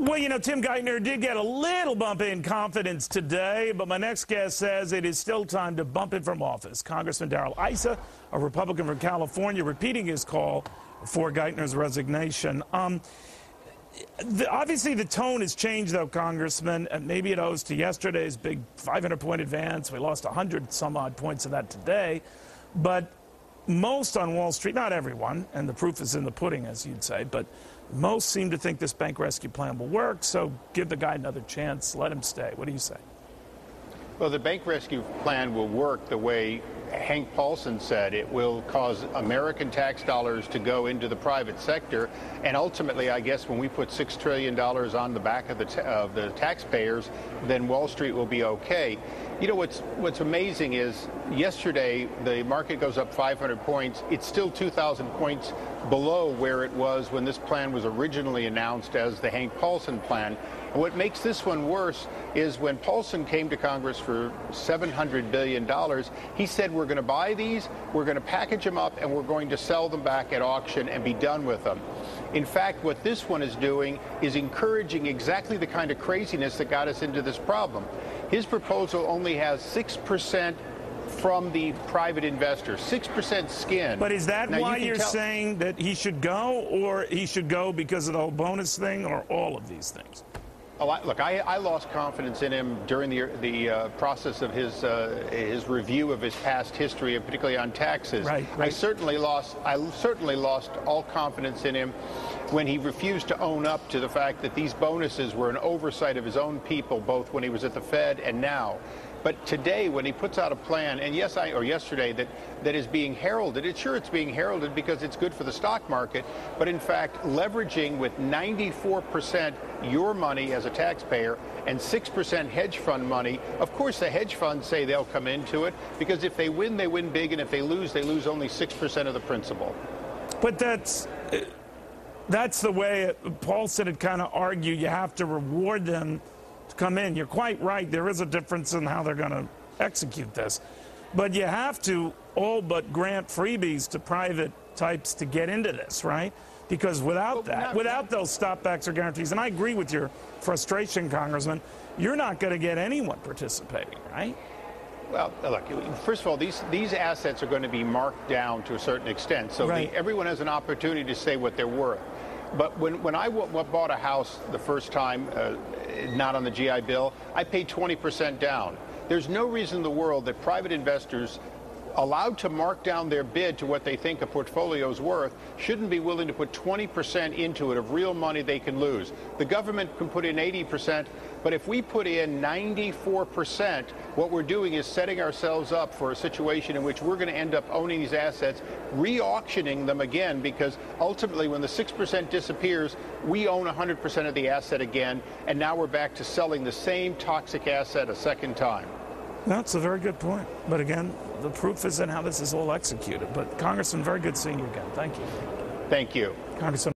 Well, you know, Tim Geithner did get a little bump in confidence today, but my next guest says it is still time to bump him from office. Congressman Darrell, Issa, a Republican from California, repeating his call for Geithner's resignation. Obviously, the tone has changed, though, Congressman, and maybe it owes to yesterday's big 500-point advance. We lost 100-some-odd points of that today. But most on Wall Street, not everyone, and the proof is in the pudding, as you'd say, but most seem to think this bank rescue plan will work, so give the guy another chance, let him stay. What do you say? Well, the bank rescue plan will work the way Hank Paulson said. It will cause American tax dollars to go into the private sector, and ultimately, I guess, when we put $6 trillion on the back of the taxpayers, then Wall Street will be okay. You know, what's amazing is yesterday the market goes up 500 points. It's still 2,000 points below where it was when this plan was originally announced as the Hank Paulson plan. And what makes this one worse is when Paulson came to Congress for $700 billion, he said, we're going to buy these, we're going to package them up, and we're going to sell them back at auction and be done with them. In fact, what this one is doing is encouraging exactly the kind of craziness that got us into this problem. His proposal only has 6% from the private investor, 6% skin. But is that why you're saying that he should go, or he should go because of the whole bonus thing, or all of these things? Oh, look, I lost confidence in him during the process of his review of his past history, and particularly on taxes. Right. I certainly lost all confidence in him when he refused to own up to the fact that these bonuses were an oversight of his own people, both when he was at the Fed and now. But today, when he puts out a plan, and yesterday, that is being heralded, it's being heralded because it's good for the stock market, but in fact, leveraging with 94% your money as a taxpayer and 6% hedge fund money. Of course, the hedge funds say they'll come into it because if they win big, and if they lose only 6% of the principal. But that's the way Paulson had kind of argued you have to reward them to come in. You're quite right. There is a difference in how they're going to execute this. But you have to all but grant freebies to private types to get into this, right? Because without without those stopbacks or guarantees, and I agree with your frustration, Congressman, you're not going to get anyone participating, right? Well, look, first of all, these assets are going to be marked down to a certain extent, so everyone has an opportunity to say what they're worth. But when I bought a house the first time, not on the GI Bill, I paid 20% down. There's no reason in the world that private investors allowed to mark down their bid to what they think a portfolio is worth shouldn't be willing to put 20% into it of real money they can lose. The government can put in 80%, but if we put in 94%, what we're doing is setting ourselves up for a situation in which we're going to end up owning these assets, re-auctioning them again, because ultimately when the 6% disappears, we own 100% of the asset again, and now we're back to selling the same toxic asset a second time. That's a very good point. But again, the proof is in how this is all executed. But Congressman, very good seeing you again. Thank you. Thank you. Congressman.